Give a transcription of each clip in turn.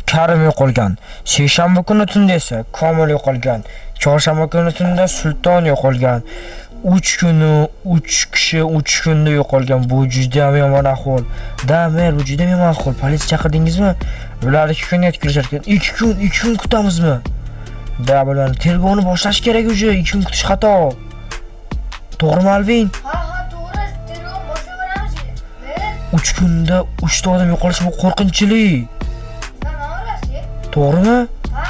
Karim yo'qolgan. Seshanba kuni tunda esa Komil yo'qolgan. Chorshanba kuni tunda Sulton yo'qolgan. 3 kuni 3 kishi 3 kunda yo'qolgan. Bu juda ham yomon ahvol. Damer, bu juda ham yomon ahvol. Politsiya chaqirdingizmi? Ular 2 kun yetkazishar ekan. 2 kun kutamizmi? Da bularni tergovni boshlash kerak uje. 2 kun kutish xato. To'g'rimi Alvin? Ha, to'g'ri. Tergov boshlayveramiz. 3 kunda 3 ta odam yo'qolishi bu qo'rqinchli. To'g'rimi? Ha.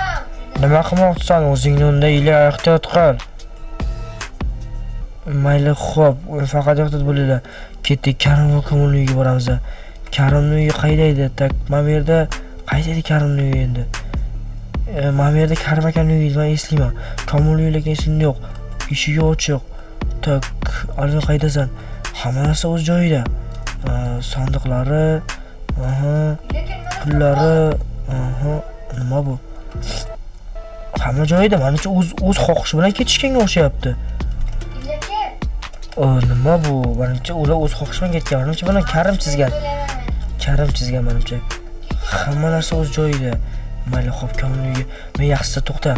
Nima qilmoqchisan? O'zingni unda ila ehtiyot qil. Mayli, xo'p, faqat ehtiyot bo'linglar. Ketdik, Karim Komilning uyiga boramiz. Karimning uyi qayda edi? Tak, mana bu yerda qayda edi Karimning uyi endi? Mana bu yerda Karim akamning uyi, men eslayman. Komilning uyi lekin esimda yo'q. Eshigi ochiq. Tak, Alvin qaydasan? Hamma narsa o'z joyida. Sandiqlari, pullari, nima bu? Hamma joyida, menimcha o'z xohishi bilan ketishganga o'xshayapti. Nima bu? Menimcha ular o'z xohishi bilan ketgan. Menimcha buni Karim chizgan. Menimcha. Hamma narsa o'z joyida. Mayli, xo'p, Komilning uyi. Men yaxshisi to'xta.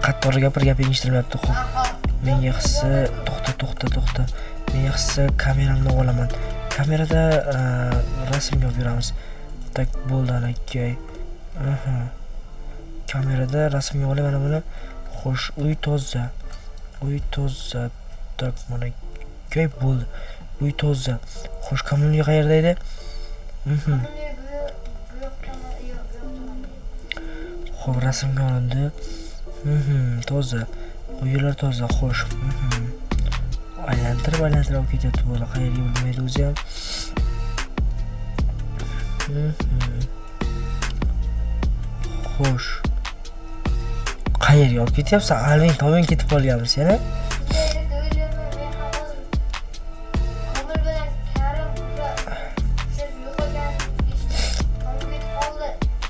Qattiq gapirib eshitmayapti, xo'p. Men yaxshisi to'xta. Men yaxshisi kameramni olaman. Kamerada rasmga olib yuramiz. Tak bo'ldi akay. Kamerada rasmga olaman mana buni. Xo'sh, uy toza. Tak mana kay bo'ldi. Uy toza. Xo'sh, Komilning qayerda edi? Xo'p, rasmga olindi. Toza. Uylar toza, xo'sh. Aylantirib olib ketyapti bola. Qayerga bilmaydi o'zi ham. Xo'sh. Qayerga olib ketyapsan? Alvin tomon ketib qolganmiz yana.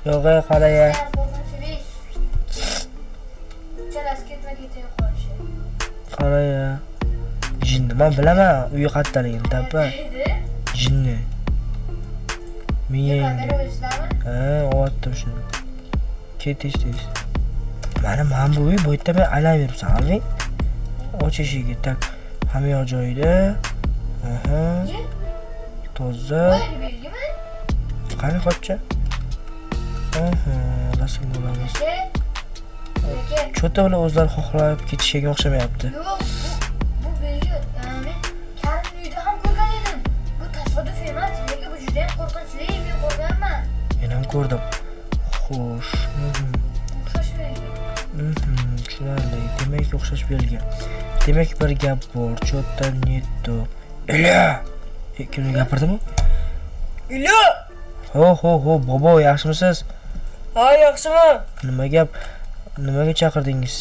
Yo'q, qaraya. Qaraya. Jinni, men bilaman, uyi qayerdaligini, tapa. Jinni. Men o'tdim shuni. Ketish. Mana bu uy, bu yerda men aylanib Alvin. Och eshigi, tak. Hamma yoq joyida. Toza. Qani qochcha? Rasm bo'lamiz. Cho'ta bilan o'zlari xohlab ketishiga o'xshamayapti. Yo'q, bu belgi. Men Karim uyda ham ko'rgan edim. Bu tasodif emas, lekin bu juda ham qo'rqinchli, men ko'rganman. Men ham ko'rdim. Xo'sh. O'xshash belgi. Tushunarli. Demak, o'xshash belgi. Demak, bir gap bor. Cho'ta netto. Ila! Kimga gapirdimi? Ila! Ho, bobo, yaxshimisiz? Ha, yaxshiman. Nima gap? Nimaga chaqirdingiz?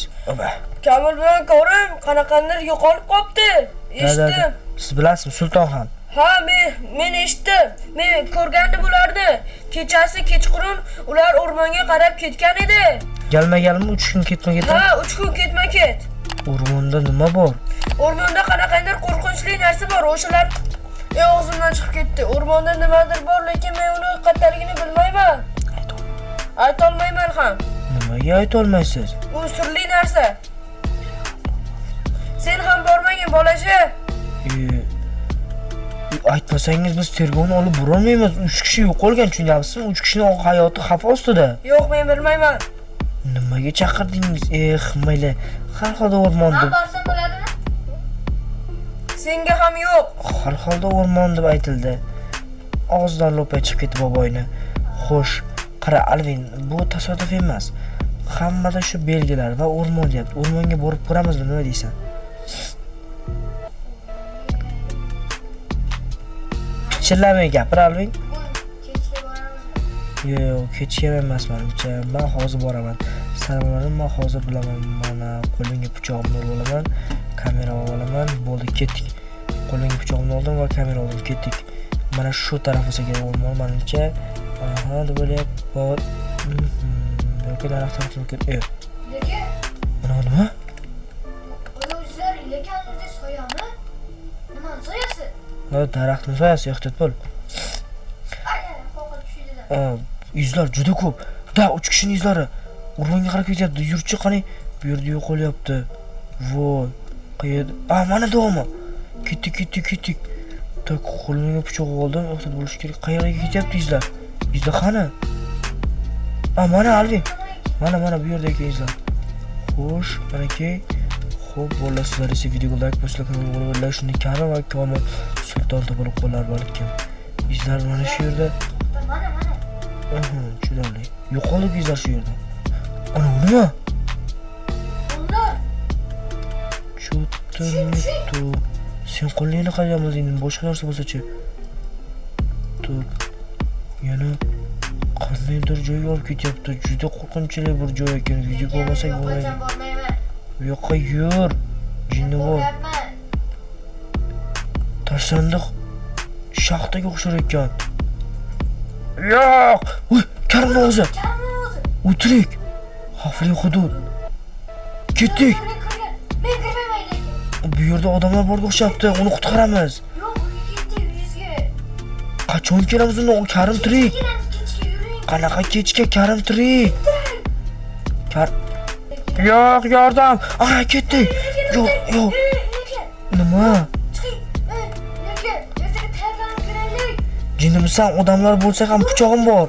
Kamil bilan Karim qanaqandir yo'qolib qolibdi. Eshitdim. Siz bilasizmi, Sulton ham? Ha, men eshitdim. Men ko'rgandim ularni. Kechasi kechqurun ular o'rmonga qarab ketgan edi. Galma-galmi 3 kun ketma-ket? Ha, 3 kun ketma-ket. O'rmonda nima bor? O'rmonda qanaqandir qo'rqinchli narsa bor. O'shalar og'zimdan chiqib ketdi. O'rmonda nimadir bor, lekin men uni qayerdaligini bilmayman. Aytolmayman ham. Nimaga aytolmaysiz? Bu sirli narsa. Sen ham bormagin bolacha. Aytmasangiz biz tergovni olib borolmaymiz. 3 kishi yo'qolgan, tushunyapsizmi? 3 kishining hayoti xavf ostida. Yo'q, men bilmayman. Nimaga chaqirdingiz? Mayli. Har holda o'rmonda. Men borsam bo'ladimi? Senga ham yo'q. Har holda o'rmon deb aytildi. Og'zidan lo'pay chiqib ketdi boboyni. Xo'sh, qara Alvin, bu tasodif emas. Hammada shu belgilar va o'rmon deyapti. O'rmonga borib ko'ramizmi, nima deysan? Pichirlamay gapir Alvin. Kechga boramizmi? Yo'q, kechga emas menimcha. Men hozir boraman. Saralarim men hozir bilaman. Mana qo'limga pichoqni olaman, kamera olaman. Bo'ldi, ketdik. Qo'limga pichoqni oldim va kamera oldim, ketdik. Mana shu taraf bo'lsa kerak o'rmon menimcha. Deb o'ylayapman. Yo'q, daraxt tarafdan Lekin nima? o'zlar lekin o'zi soyami? Nima soyasi? Daraxtning soyasi, ehtiyot bo'l. Ay, qo'rqib tushdi. Izlar juda ko'p. Da 3 kishining izlari. O'rmonga qarab ketyapti. Yurchi qani bu yerda yo'qolyapti. Voy. Qayerda? Mana davomi. Ketdik. Tak qo'limga pichoq oldim. Ehtiyot bo'lish kerak. Qayerga ketyapti izlar? Izlar qani? Mana Alvin. Mana bu yerda ekan izlar. Xo'sh, manaki. Xo'p, bo'ldi, sizlar esa videoga like bosinglar, kanalga obuna bo'linglar. Shunday Karim va Komil Sulton topilib qolar balkim. Izlar mana shu yerda. Mana. Chiroyli. Yo'qolib izlar shu yerda. Ana nima? Onlar. Cho'ttu. Sen qo'lingni qayerga endi boshqa narsa bo'lsa-chi? Top. Yana qandaydir joyga olib ketyapti. Juda qo'rqinchli bir joy ekan. Video ko'rmasak bo'lmaydi. Bu yoqqa yur. Jinni bor. Tashlandiq. Shaxtaga o'xshar ekan. Yo'q. Uy, Karim o'zi. O'tirik. Xavfli hudud. Ketdik. Men kirmayman lekin. Bu yerda odamlar borga o'xshabdi. Uni qutqaramiz. Yo'q, uyga yuzga. Qachon kelamiz uni? Karim tirik. Kechga yuring. Qanaqa kechga? Karim tirik. Yo'q, yordam. Ketdik. Yo'q. Nima? Jinnimisan, odamlar bo'lsa ham pichog'im bor.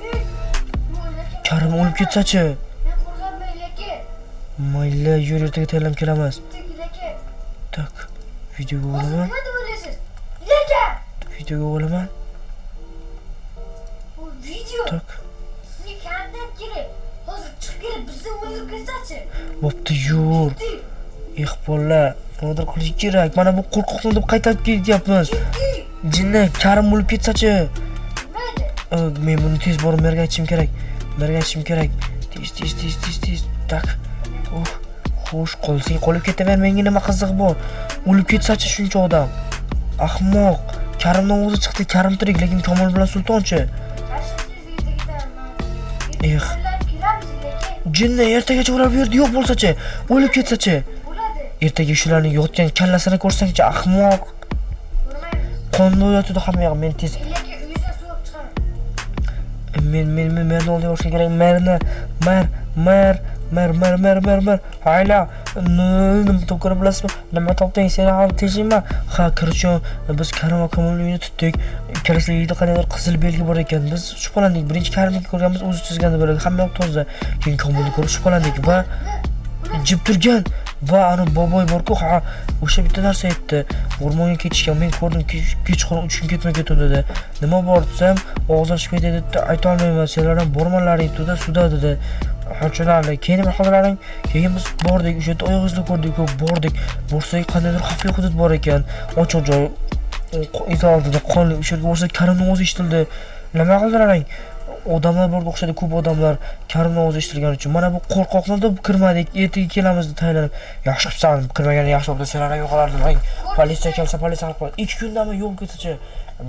Karim o'lib ketsa-chi? Men qo'rqaman lekin. Mayli, yur, ertaga tayyorlanib kelamiz. Tak, videoga olaman. Nima deb o'ylaysiz? Lekin. Videoga olaman. Bu video. Tak. Ne kandan kerak. Hozir chiqib kelib bizni o'ldirib ketsa-chi? Bo'pti, yur. Ehbollar, nodir qilish kerak. Mana bu qo'rqoqni deb qaytarib ketyapmiz. Jinni, Karim o'lib ketsa-chi? Mayli. Men buni tez borib merga aytishim kerak. Tez. Tak. Xo'sh, qolsang qolib ketaver, menga nima qiziq bor? O'lib ketsa-chi shuncha odam? Ahmoq. Karimning o'zi chiqdi, Karim tirik, lekin Komil bilan Sultonchi. Jinni, ertagacha ular bu yerda yo'q bo'lsa-chi? O'lib ketsa-chi? Bo'ladi. Ertaga shularning yotgan kallasini ko'rsang-chi, ahmoq. Qonda yotadi hamma yoq. Men tez Lekin uyingizdan suvib chiqaman. men oldiga borishim kerak. Mer. Hayla. Nima to'g'ri bilasizmi? Nima topding? Seni ham tejima. Ha, Kirchon, biz Karim va Komilni uyini tutdik. Ikkalasiga qanday qizil belgi bor ekan. Biz shubhalandik. Birinchi Karimni ko'rganmiz, o'zi chizganda bo'ladi. Hamma yoq toza. Keyin Komilni ko'rib shubhalandik va jib turgan va ani boboy bor-ku, o'sha bitta narsa aytdi. O'rmonga ketishgan. Men ko'rdim, kechqurun 3 kun ketmay ketdi dedi. Nima bor desam, og'iz ochib ketdi dedi. Ayta olmayman. Senlar ham bormanlaring tuda, suda dedi. Hujralarni keyin nima qildilaring? Keyin biz bordik, o'sha yerda oyoq izini ko'rdik, bordik. Borsak qandaydir xavfli hudud bor ekan. Ochiq joy. Izolda qonli o'sha yerga borsak Karimning o'zi eshitildi. Nima qildilaring? Odamlar borga o'xshadi, ko'p odamlar Karimning o'zi eshitilgani uchun. Mana bu qo'rqoqni deb kirmadik, ertaga kelamiz deb tayyorlanib. Yaxshi qilibsan, kirmagani yaxshi bo'ldi. Senlar ham yo'qolarding. Politsiya kelsa, politsiya olib qo'yadi. 2 kundami yo'q ketsa-chi?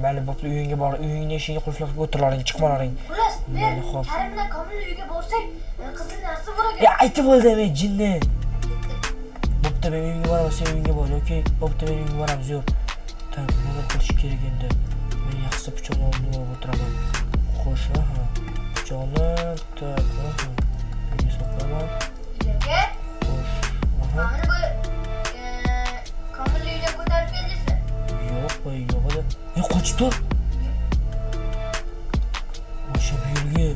Mayli, bo'pti, uyingga bor, uyingning eshigiga qulflab o'tirlaring, chiqmalaring. Xullas, men Karim bilan Komilning uyiga borsak, qizil narsa bor ekan. Ya aytib bo'ldi, men jinni. Bo'pti, men uyingga boraman, sen uyingga bor, yoki bo'pti, men uyingga boramiz, yo'q. Tak, nima qilish kerak endi? Men yaxshisi pichoqni olib o'tiraman. Xo'sh, pichoqni, tak, uyga soqaman. Lekin Xo'sh, mana bu Komilning uyiga ko'tarib keldingizmi? yo'q edi. Qochib tur. O'sha bu yerga.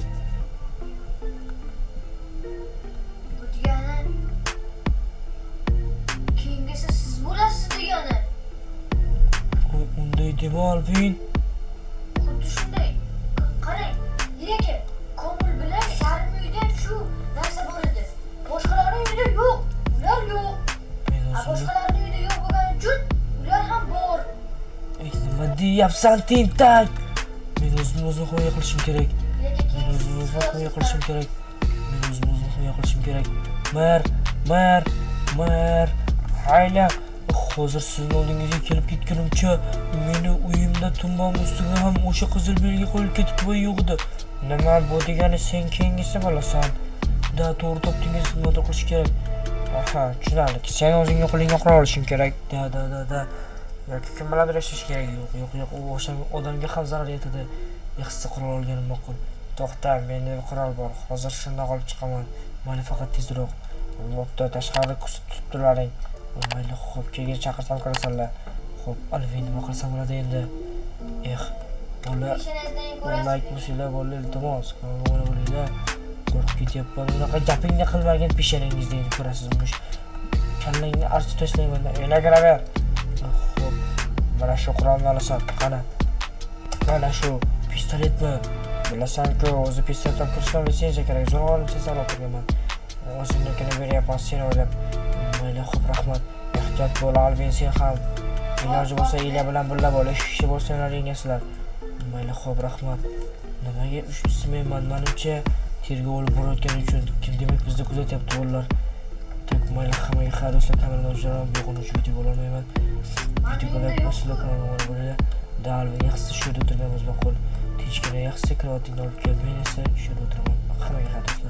Bu degani keyingisi siz bo'lasiz degani. Unday dema Alvin. Xuddi shunday. Qarang, lekin Komil bilan Karimning uyida shu narsa bor edi. Boshqalarning uyida yo'q. Ular yo'q. Boshqalarning uyida yo'q bo'lgani uchun ular ham bor. Nima deyapsan, tentak? Men o'zimni himoya qilishim kerak. Lekin Himoya qilishim kerak. Mer. Hayla. Hozir sizning oldingizga kelib ketgunimcha meni uyimda tumbam ustiga ham o'sha qizil belgi qo'yilib ketib voy yo'q edi. Nima bu degani, sen keyingisi bo'lasan. Da, to'g'ri topdingiz, nima qilish kerak? Tushunarli. Sen o'zingga qo'lingga qura olishing kerak. Da. Yoki kim bilan birlashish kerak? Yo'q. U o'sha odamga ham zarar yetadi. Yaxshisi qurol olganim ma'qul. To'xta, menda bir qurol bor. Hozir shundoq olib chiqaman. Mana faqat tezroq. Bo'pti, tashqarida kuzatib turibdilaring. Mayli, xo'p, keyin chaqirsam kirasanlar. Xo'p, Alvin nima qilsam bo'ladi endi? Bola, Peshanangizdan bola ko'rasiz. aytmasanglar, bola iltimos, mana bo'linglar. Qo'rqib ketyapman. Unaqa gapingni qilmagin peshanangizda endi ko'rasiz. Kallangni archib tashlayman. O'ynagiraver. Xo'p, mana shu qurolni olasan. Qani. Mana shu pistoletmi? Bilasan-ku, o'zi pistolet olib kirishdan litsenziya kerak. Zo'rg'a litsenziya olib kirganman. O'zimnikini beryapman seni o'ylab. Mayli, xo'p, rahmat. Ehtiyot bo'l, Alvin, sen ham. Iloji bo'lsa Ilya bilan birga bo'l. 3 kishi bo'lsanglar yengasizlar. Mayli, xo'p, rahmat. Nimaga 3 ismayman? Menimcha tergov olib borayotgani uchun kim demak bizni kuzatyapti ular. Tak, mayli, hammaga xayr do'stlar, kameradan o'chiraman. Bu yo'qni video bo'lolmayman. Videolar bo'lsa kanalimga bo'linglar. Alvin yaxshisi shu yerda o'tirganmiz ma'qul. Tinchgina yaxshisi kreativni olib kelib, men esa shu yerda o'tiraman. Hammaga xayr do'stlar.